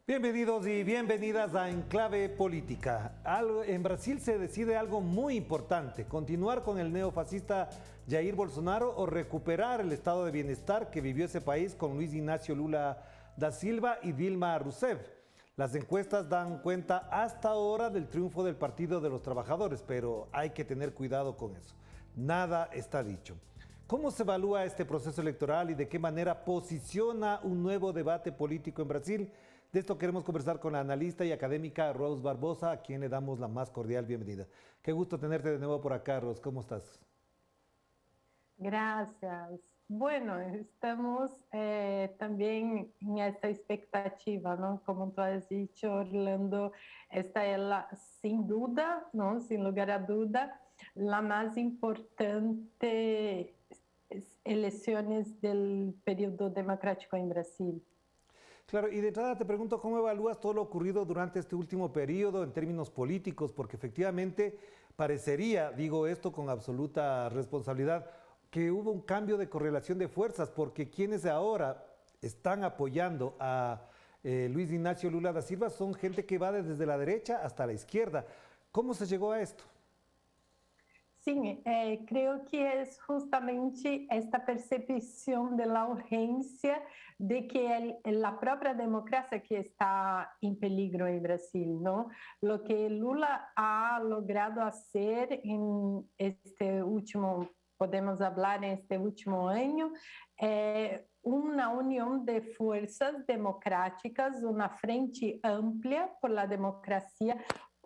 Bienvenidos y bienvenidas a Enclave Política. En Brasil se decide algo muy importante: continuar con el neofascista Jair Bolsonaro o recuperar el estado de bienestar que vivió ese país con Luiz Inácio Lula da Silva y Dilma Rousseff. Las encuestas dan cuenta hasta ahora del triunfo del Partido de los Trabajadores, pero hay que tener cuidado con eso. Nada está dicho. ¿Cómo se evalúa este proceso electoral y de qué manera posiciona un nuevo debate político en Brasil? De esto queremos conversar con la analista y académica Rose Barbosa, a quien le damos la más cordial bienvenida. Qué gusto tenerte de nuevo por acá, Rose. ¿Cómo estás? Gracias. Bueno, estamos también en esta expectativa, ¿no? Como tú has dicho, Orlando, esta es sin duda, ¿no? Sin lugar a duda, la más importante elecciones del periodo democrático en Brasil. Claro, y de entrada te pregunto, ¿cómo evalúas todo lo ocurrido durante este último periodo en términos políticos? Porque efectivamente parecería, digo esto con absoluta responsabilidad, que hubo un cambio de correlación de fuerzas, porque quienes ahora están apoyando a Luiz Inácio Lula da Silva son gente que va desde la derecha hasta la izquierda. ¿Cómo se llegó a esto? Sim, creio que é justamente esta percepção da urgência de que a própria democracia que está em peligro em Brasil, não? Lo que Lula ha logrado fazer em este último, podemos falar em este último ano, é uma união de forças democráticas, uma frente ampla por la democracia,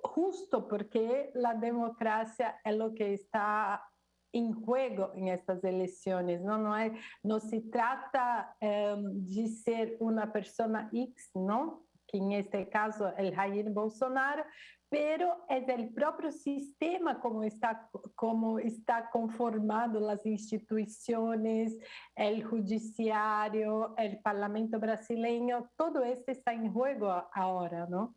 justo porque la democracia es lo que está en juego en estas elecciones, ¿no? No se trata de ser una persona X, ¿no? Que en este caso es Jair Bolsonaro, pero es el propio sistema como está conformado las instituciones, el judiciario, el Parlamento brasileño, todo esto está en juego ahora, ¿no?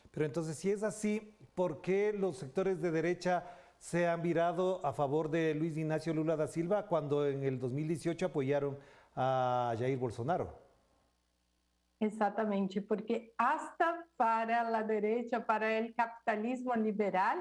Pero entonces, si es así, ¿por qué los sectores de derecha se han virado a favor de Luiz Inácio Lula da Silva cuando en el 2018 apoyaron a Jair Bolsonaro? Exatamente, porque hasta para a direita, para o capitalismo liberal,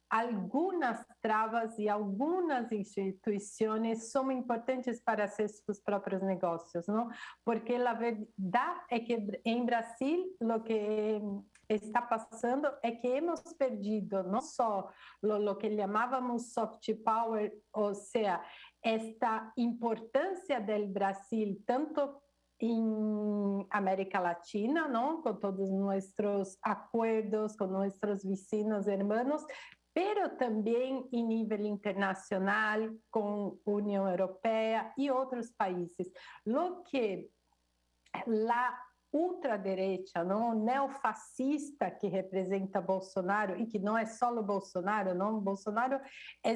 algumas travas e algumas instituições são importantes para seus próprios negócios, não? Porque a verdade é que em Brasil, o que está passando é que hemos perdido não só o que chamávamos soft power, ou seja, esta importância do Brasil, tanto em América Latina, ¿no? Con todos nuestros acuerdos, con nuestros vecinos hermanos, pero también en nivel internacional, con Unión Europea y otros países. Lo que la ultraderecha, não, neofascista que representa Bolsonaro e que não é só o Bolsonaro, não, Bolsonaro é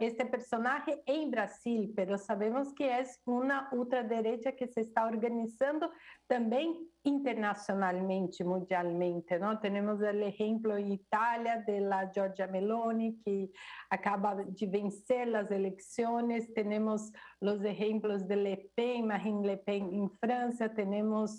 este personagem em Brasil, mas sabemos que é uma ultraderecha que se está organizando também internacionalmente, mundialmente, não? Temos o exemplo em Itália da Giorgia Meloni, que acaba de vencer as eleições, temos os exemplos de Le Pen, Marine Le Pen em França, temos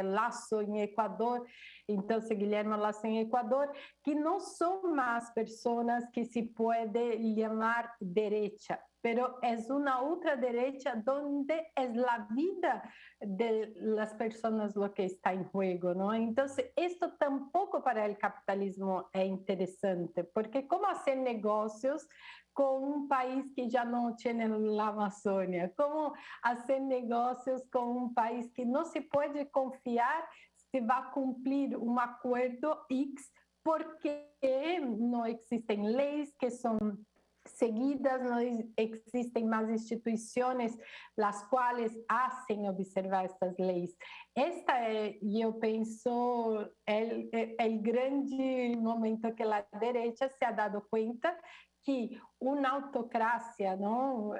Lasso em Equador, então Guilherme Lasso em Equador, que não são mais pessoas que se pode chamar direita, pero es una ultraderecha donde es la vida de las personas lo que está en juego, ¿no? Entonces, esto tampoco para el capitalismo es interesante, porque ¿cómo hacer negocios con un país que ya no tiene la Amazonia? ¿Cómo hacer negocios con un país que no se puede confiar si va a cumplir un acuerdo X porque no existen leyes que son seguidas, não existem mais instituições as quais hacen observar estas leis. Esta é, eu penso, o grande momento que a direita se ha dado conta que uma autocracia, não,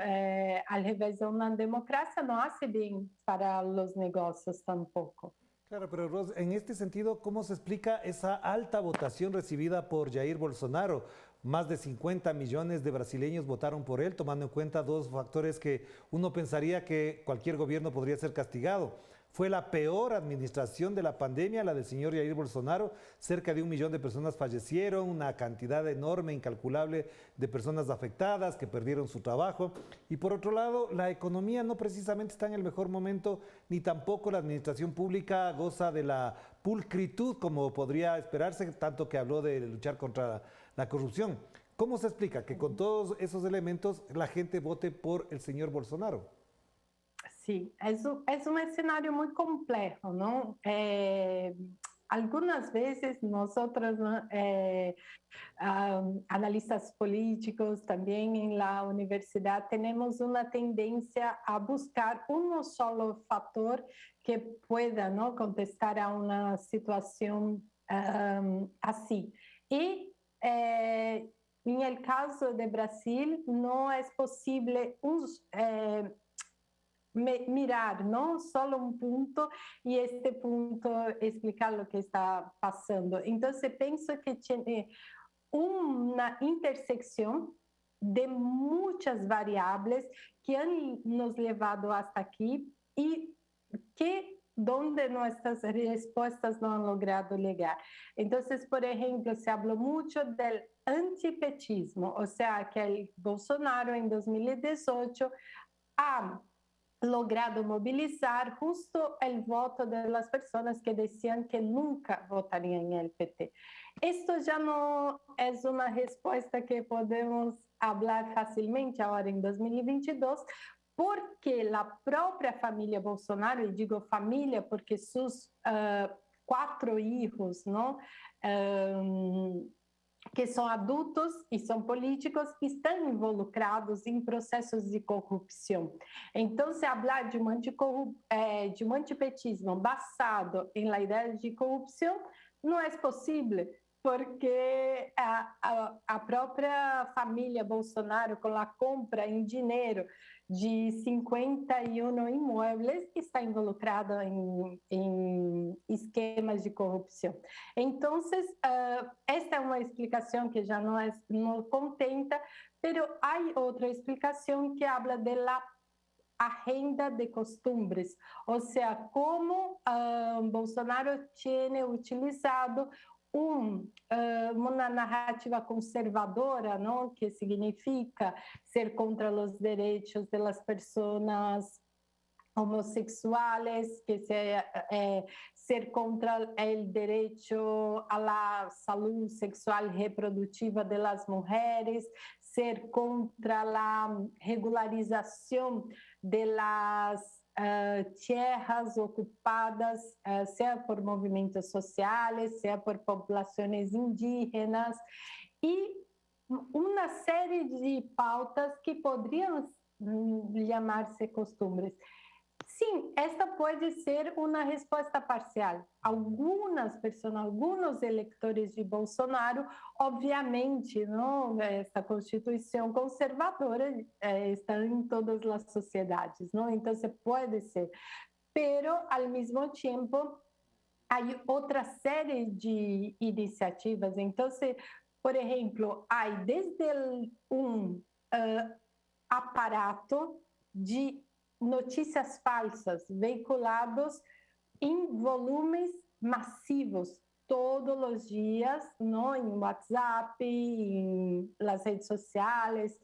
ao invés de uma democracia, não hace bem para os negócios tampouco. Claro, pero Ros, en este sentido, ¿cómo se explica esa alta votación recibida por Jair Bolsonaro? Más de 50 millones de brasileños votaron por él, tomando en cuenta dos factores que uno pensaría que cualquier gobierno podría ser castigado. Fue la peor administración de la pandemia, la del señor Jair Bolsonaro. Cerca de 1 millón de personas fallecieron, una cantidad enorme, incalculable de personas afectadas que perdieron su trabajo. Y por otro lado, la economía no precisamente está en el mejor momento, ni tampoco la administración pública goza de la pulcritud como podría esperarse, tanto que habló de luchar contra la corrupción. ¿Cómo se explica que con todos esos elementos la gente vote por el señor Bolsonaro? Sí, es un escenario muy complejo, ¿no? Algunas veces nosotros, ¿no? Analistas políticos también en la universidad tenemos una tendencia a buscar un solo factor que pueda, ¿no? Contestar a una situación así. Y en el caso de Brasil no es posible mirar, ¿no? Solo un punto y este punto explicar lo que está pasando. Entonces, pienso que tiene una intersección de muchas variables que han nos llevado hasta aquí y que donde nuestras respuestas no han logrado llegar. Entonces, por ejemplo, se habló mucho del antipetismo, o sea, que el Bolsonaro en 2018 ha logrado movilizar justo el voto de las personas que decían que nunca votarían en el PT. Esto ya no es una respuesta que podemos hablar fácilmente ahora en 2022, porque la propia familia Bolsonaro, y digo familia porque sus 4 hijos, ¿no? Que são adultos e são políticos, estão involucrados em processos de corrupção. Então, se falar de um antipetismo basado em la ideia de corrupção, não é possível, porque a própria família Bolsonaro, com a compra em dinheiro de 51 imóveis, está involucrada em esquemas de corrupção. Então, esta é uma explicação que já não contenta, mas há outra explicação que habla de la agenda de costumbres, ou seja, como Bolsonaro tem utilizado uma narrativa conservadora, não? Que significa ser contra os direitos das pessoas homossexuais, que ser contra o direito à saúde sexual e reprodutiva das mulheres, ser contra a regularização das tierras ocupadas, seja por movimentos sociais, seja por populações indígenas, e uma série de pautas que poderiam chamar-se costumes. Sim, esta pode ser uma resposta parcial. Algumas pessoas, alguns eleitores de Bolsonaro, obviamente, não, essa Constituição conservadora está em todas as sociedades, não? Então, pode ser. Pero, ao mesmo tempo, há outra série de iniciativas. Então, por exemplo, há desde aparato de notícias falsas veiculados em volumes massivos todos os dias, não? Em WhatsApp, em las redes sociais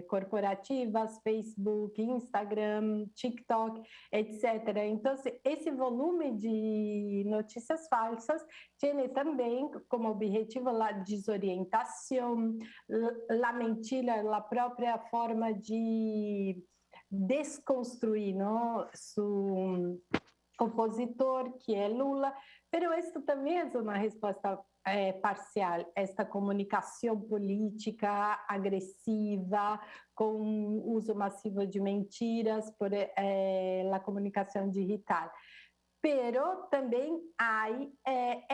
corporativas, Facebook, Instagram, TikTok, etc. Então, esse volume de notícias falsas tem também como objetivo a desorientação, a mentira, a própria forma de desconstruir, não? Su opositor, que é Lula, mas isso também é uma resposta parcial, esta comunicação política agressiva, com uso massivo de mentiras por a comunicação digital. Pero também há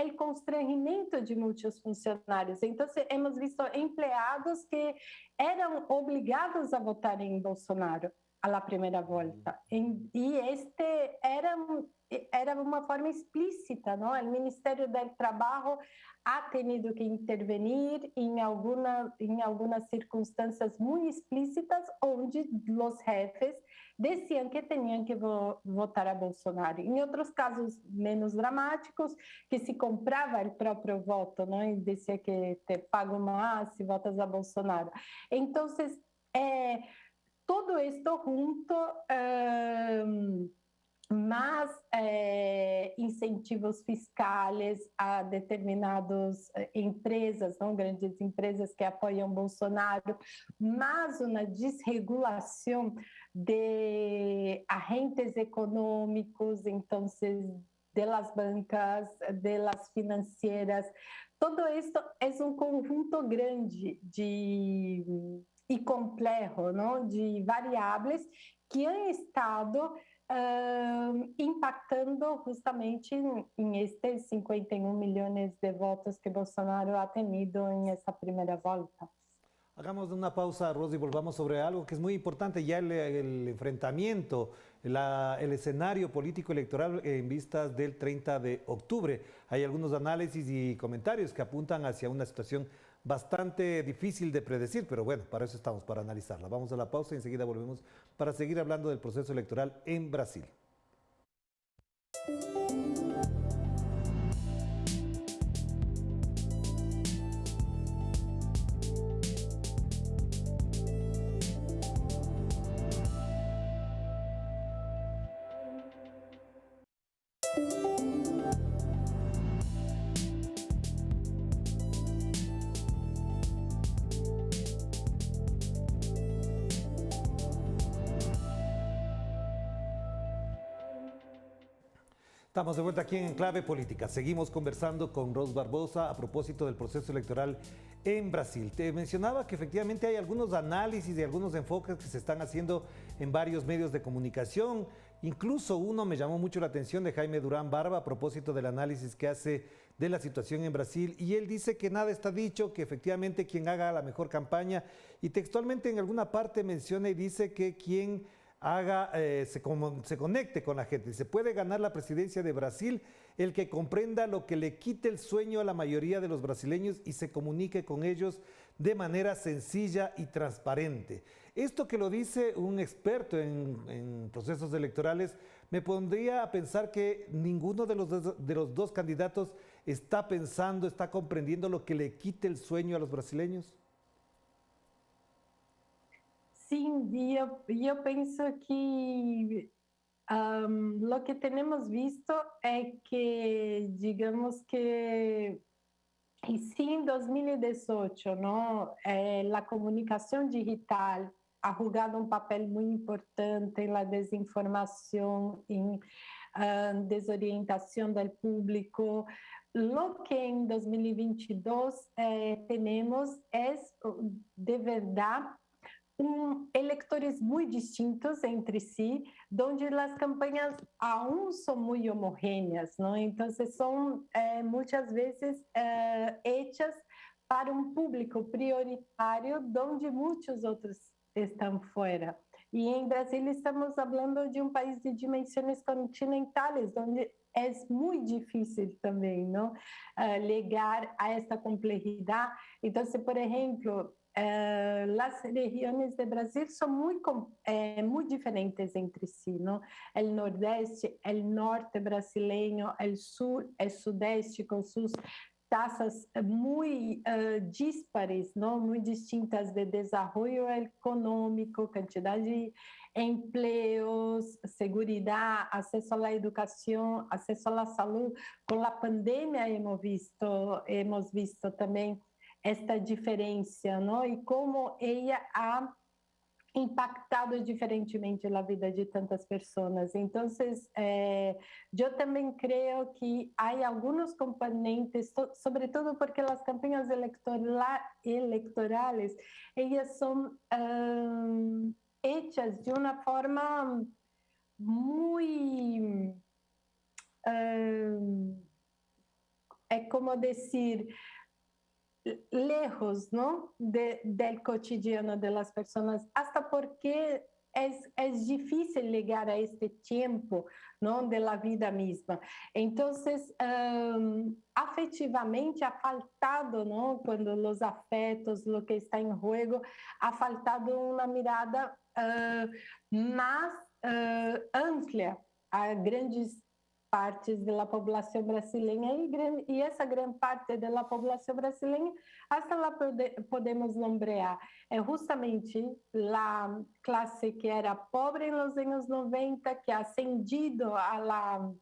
o constrangimento de muitos funcionários. Então, hemos visto empregados que eram obrigados a votar em Bolsonaro a primeira volta. E este era era uma forma explícita, não? O Ministério do Trabalho ha tenido que intervenir em algumas circunstâncias muito explícitas, onde os jefes diziam que tinham que votar a Bolsonaro. Em outros casos menos dramáticos, que se comprava o próprio voto, não? E dizia que te pago mais se votas a Bolsonaro. Então, todo esto junto, más incentivos fiscais a determinadas empresas, não, grandes empresas que apoiam Bolsonaro, mas uma desregulação de agentes econômicos, então, de las bancas, de las financieras. Todo esto é um conjunto grande e complexo, não, de variáveis que han estado impactando justamente em estes 51 milhões de votos que Bolsonaro ha tenido en esta primera volta. Hagamos una pausa, Rosy, y volvamos sobre algo que es muy importante, ya el enfrentamiento, el escenario político electoral en vistas del 30 de octubre. Hay algunos análisis y comentarios que apuntan hacia una situación bastante difícil de predecir, pero bueno, para eso estamos, para analizarla. Vamos a la pausa y enseguida volvemos para seguir hablando del proceso electoral en Brasil. Estamos de vuelta aquí en Clave Política. Seguimos conversando con Ros Barbosa a propósito del proceso electoral en Brasil. Te mencionaba que efectivamente hay algunos análisis y algunos enfoques que se están haciendo en varios medios de comunicación. Incluso uno me llamó mucho la atención de Jaime Durán Barba a propósito del análisis que hace de la situación en Brasil. Y él dice que nada está dicho, que efectivamente quien haga la mejor campaña, y textualmente en alguna parte menciona y dice que quien se conecte con la gente. Se puede ganar la presidencia de Brasil el que comprenda lo que le quite el sueño a la mayoría de los brasileños y se comunique con ellos de manera sencilla y transparente. Esto que lo dice un experto en procesos electorales me pondría a pensar que ninguno de los dos candidatos está pensando, está comprendiendo lo que le quite el sueño a los brasileños. Sim, eu penso que lo que temos visto é que, digamos que, e sim, em 2018, não, a comunicação digital ha jugado um papel muito importante na desinformação, em desorientação do público. Lo que em 2022 temos é, de verdade, eleitores muito distintos entre si, onde as campanhas aún são muito homogêneas, não? Então, são muitas vezes hechas para um público prioritário, onde muitos outros estão fora. E em Brasil estamos falando de um país de dimensões continentais, onde é muito difícil também, não? Ligar a esta complexidade. Então, por exemplo, as regiões do Brasil são muito diferentes entre si, não? O Nordeste, o Norte brasileiro, o Sul, o Sudeste, com suas taxas muito díspares, não? Muito distintas de desenvolvimento econômico, quantidade de empregos, segurança, acesso à educação, acesso à saúde. Com a pandemia hemos visto também esta diferença, não? E como ela ha impactado diferentemente a vida de tantas pessoas. Então, eu também creio que há alguns componentes, sobretudo porque as campanhas eleitorais, elas são hechas de uma forma muito, é como dizer, lejos, ¿no? del cotidiano de las personas, hasta porque difícil llegar a este tiempo, ¿no? De la vida misma. Entonces, afectivamente ha faltado, ¿no? Cuando los afectos, lo que está en juego, ha faltado una mirada más amplia a grandes partes da população brasileira e essa grande parte da população brasileira, hasta lá podemos nomear, é justamente a classe que era pobre nos anos 90, que ha ascendido a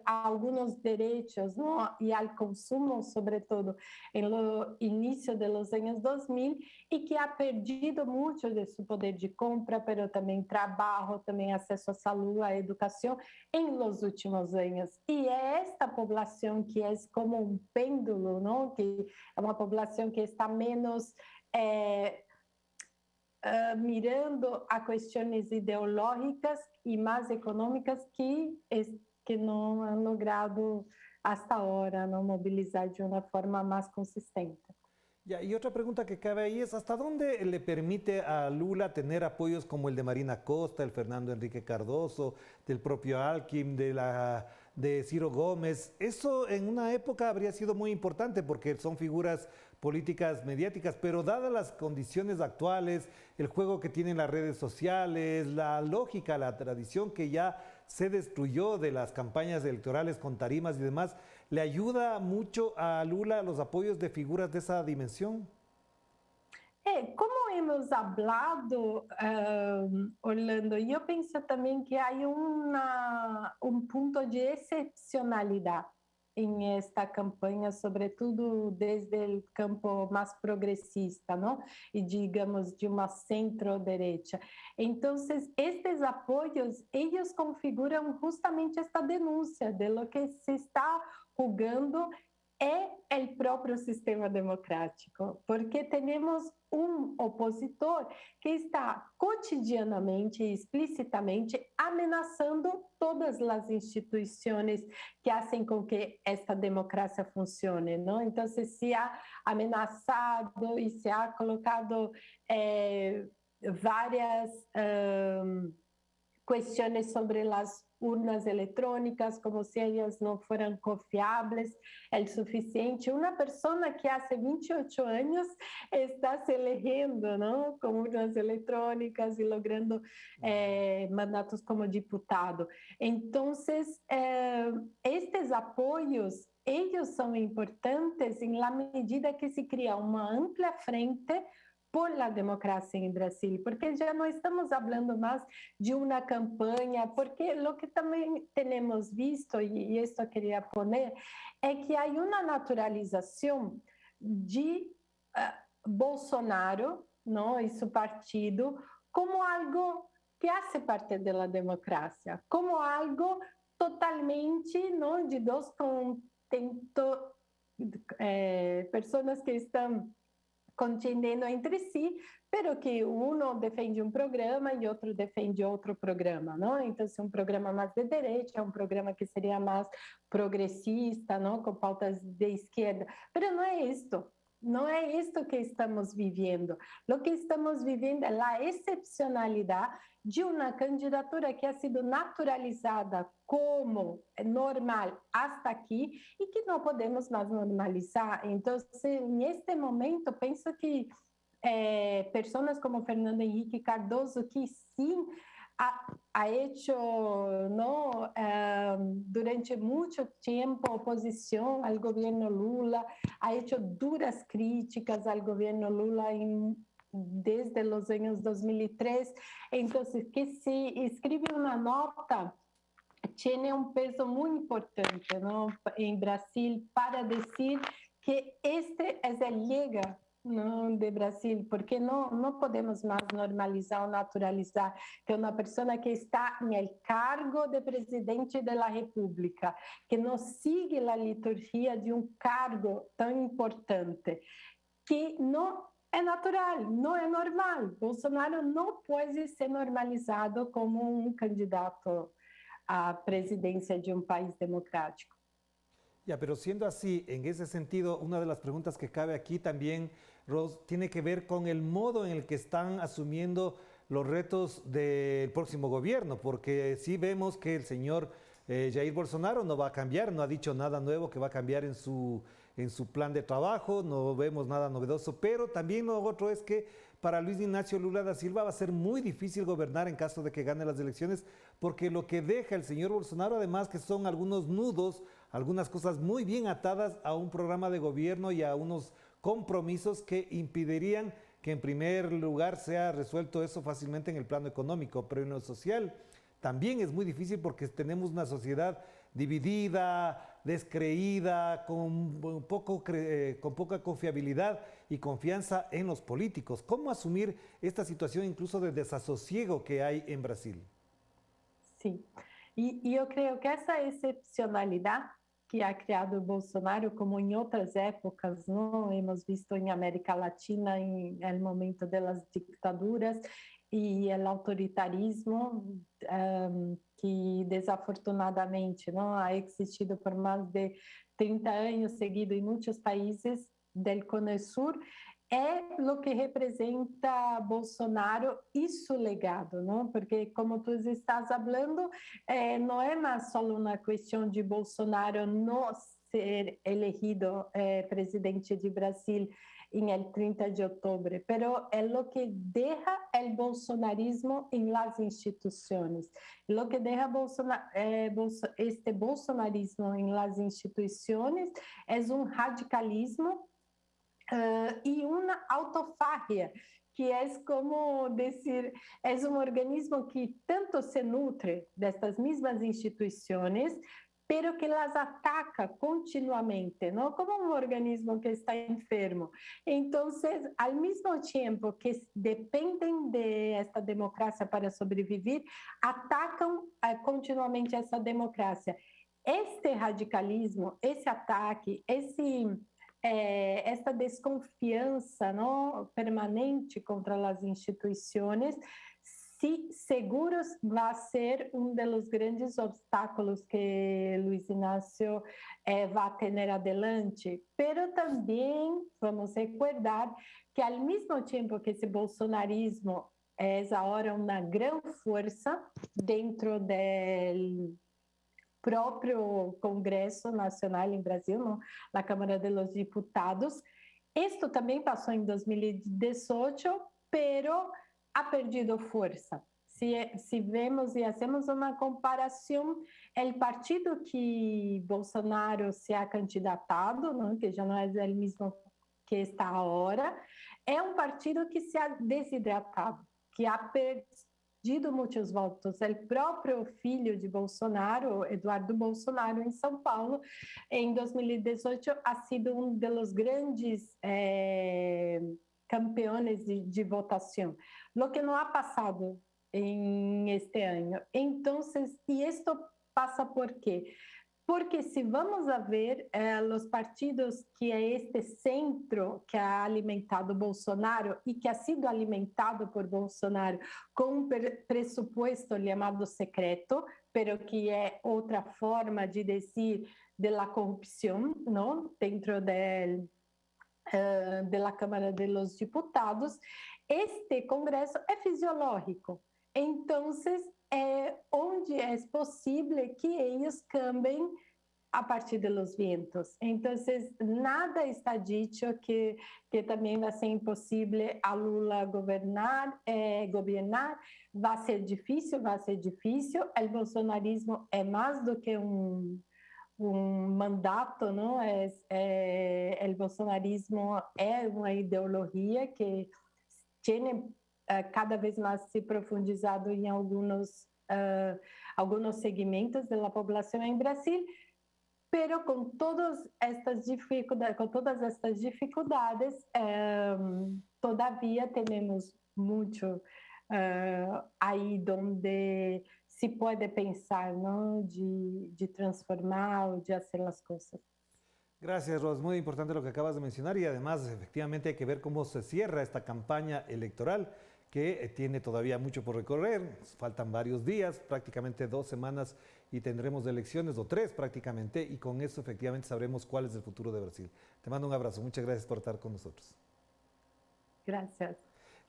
algunos derechos, ¿no? Y al consumo, sobre todo en el inicio de los años 2000, y que ha perdido mucho de su poder de compra, pero también trabajo, también acceso a salud, a educación en los últimos años. Y esta población que es como un péndulo, ¿no? Que es una población que está menos mirando a questões ideológicas e mais econômicas que não han logrado hasta ahora no movilizar de una forma más consistente. Ya, y otra pregunta que cabe ahí es, ¿hasta dónde le permite a Lula tener apoyos como el de Marina Costa, el Fernando Enrique Cardoso, del propio Alckmin, de Ciro Gómez? Eso en una época habría sido muy importante porque son figuras políticas mediáticas, pero dadas las condiciones actuales, el juego que tienen las redes sociales, la lógica, la tradición que ya se destruyó de las campañas electorales con tarimas y demás, ¿le ayuda mucho a Lula los apoyos de figuras de esa dimensión? Como hemos hablado, Orlando, yo pienso también que hay un punto de excepcionalidad en esta campaña, sobre todo desde el campo más progresista, ¿no? Y digamos de una centro-derecha. Entonces, estos apoyos, ellos configuran justamente esta denuncia de lo que se está jugando é o próprio sistema democrático, porque temos um opositor que está cotidianamente e explicitamente ameaçando todas as instituições que fazem com que esta democracia funcione, não? Então, se ha ameaçado e se ha colocado várias questões sobre as urnas eletrônicas, como se elas não foram confiáveis, é o suficiente. Uma pessoa que há 28 anos está se elegendo, não, com urnas eletrônicas e logrando mandatos como deputado. Então, estes apoios, eles são importantes em la medida que se cria uma ampla frente por la democracia en Brasil, porque ya no estamos hablando más de una campaña, porque lo que también tenemos visto, y esto quería poner, es que hay una naturalización de Bolsonaro, ¿no? Y su partido como algo que hace parte de la democracia, como algo totalmente, ¿no? De dos personas que están contendendo entre si, pero que uno defende um programa e outro defende outro programa, não? Então, se um programa mais de direita, um programa que seria mais progressista, não? Com pautas de esquerda, mas não é isto. Não é isto que estamos vivendo. O que estamos vivendo é a excepcionalidade de uma candidatura que ha sido naturalizada como normal hasta aqui e que não podemos mais normalizar. Então, neste momento, penso que pessoas como Fernando Henrique Cardoso, que sim ha hecho, ¿no? Durante mucho tiempo oposición al gobierno Lula, ha hecho duras críticas al gobierno Lula desde los años 2003. Entonces, que se escribe una nota tiene un peso muy importante, ¿no? En Brasil para decir que este es el llega, não, de Brasil, porque não podemos mais normalizar ou naturalizar que uma pessoa que está no cargo de presidente da República, que não sigue a liturgia de um cargo tão importante, que não é natural, não é normal. Bolsonaro não pode ser normalizado como um candidato à presidência de um país democrático. Ya, pero siendo así, en ese sentido, una de las preguntas que cabe aquí también, Ros, tiene que ver con el modo en el que están asumiendo los retos del próximo gobierno, porque sí vemos que el señor Jair Bolsonaro no va a cambiar, no ha dicho nada nuevo que va a cambiar en su plan de trabajo, no vemos nada novedoso, pero también lo otro es que para Luis Ignacio Lula da Silva va a ser muy difícil gobernar en caso de que gane las elecciones, porque lo que deja el señor Bolsonaro, además que son algunos nudos, algunas cosas muy bien atadas a un programa de gobierno y a unos compromisos que impedirían que en primer lugar sea resuelto eso fácilmente en el plano económico, pero en lo social también es muy difícil porque tenemos una sociedad dividida, descreída, con poca confiabilidad y confianza en los políticos. ¿Cómo asumir esta situación incluso de desasosiego que hay en Brasil? Sí, y yo creo que esa excepcionalidad que ha creado Bolsonaro, como em outras épocas, não? Hemos visto em América Latina, em el momento das dictaduras e o autoritarismo, que desafortunadamente não ha existido por mais de 30 anos seguido em muitos países del Cono Sur, é o que representa Bolsonaro e seu legado, não? Porque, como tu estás falando, não é mais só uma questão de Bolsonaro não ser elegido presidente de Brasil em el 30 de outubro, pero é o que deixa o bolsonarismo em las instituições. O que deixa este bolsonarismo em las instituições é um radicalismo e uma autofagia, que é como dizer, é um organismo que tanto se nutre destas mesmas instituições, pero que las ataca continuamente, não? Como um organismo que está enfermo. Então, ao mesmo tempo que dependem de esta democracia para sobreviver, atacam continuamente essa democracia. Este radicalismo, esse ataque, esta desconfiança, não, permanente contra as instituições, se seguros vai ser dos grandes obstáculos que Luiz Inácio vai ter adelante. Pero também vamos recordar que, ao mesmo tempo que esse bolsonarismo é agora uma grande força dentro do próprio Congresso Nacional em Brasil, não? Na Câmara dos Deputados. Isto também passou em 2018, pero ha perdido força. Se vemos e hacemos uma comparação, o partido que Bolsonaro se ha candidatado, não? Que já não é o mesmo que está agora, é um partido que se ha desidratado, que ha perdido muitos votos. O próprio filho de Bolsonaro, Eduardo Bolsonaro, em São Paulo, em 2018, ha sido dos grandes campeões de votação, o que não ha passado em este ano. Então, e isto passa por quê? Porque se vamos a ver os partidos que é este centro que ha alimentado Bolsonaro e que ha sido alimentado por Bolsonaro com um pressuposto chamado secreto, pero que é outra forma de dizer da corrupção, não? Dentro da Câmara dos Deputados, este Congresso é fisiológico. Então, onde é possível que eles cambiem a partir dos ventos. Então, nada está dito que também vai ser impossível a Lula governar, vai ser difícil, o bolsonarismo é mais do que um mandato, não? O bolsonarismo é uma ideologia que tem cada vez mais se profundizado em alguns segmentos da população em Brasil, pero com todas estas dificuldades, todavia temos muito aí onde se pode pensar, não, de transformar ou de fazer as coisas. Gracias, Ros. Muy importante lo que acabas de mencionar y además efectivamente hay que ver cómo se cierra esta campaña electoral que tiene todavía mucho por recorrer. Faltan varios días, prácticamente 2 semanas y tendremos elecciones, o 3 prácticamente, y con eso efectivamente sabremos cuál es el futuro de Brasil. Te mando un abrazo. Muchas gracias por estar con nosotros. Gracias.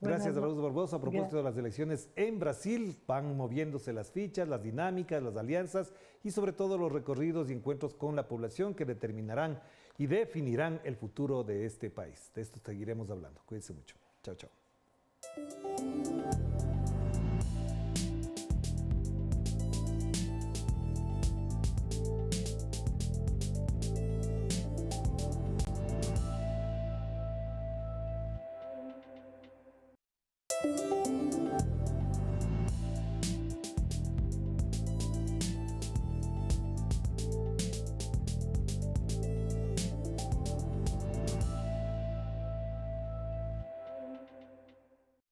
Gracias, Raúl Barbosa. A propósito de las elecciones en Brasil, van moviéndose las fichas, las dinámicas, las alianzas y sobre todo los recorridos y encuentros con la población que determinarán y definirán el futuro de este país. De esto seguiremos hablando. Cuídense mucho. Chao, chao.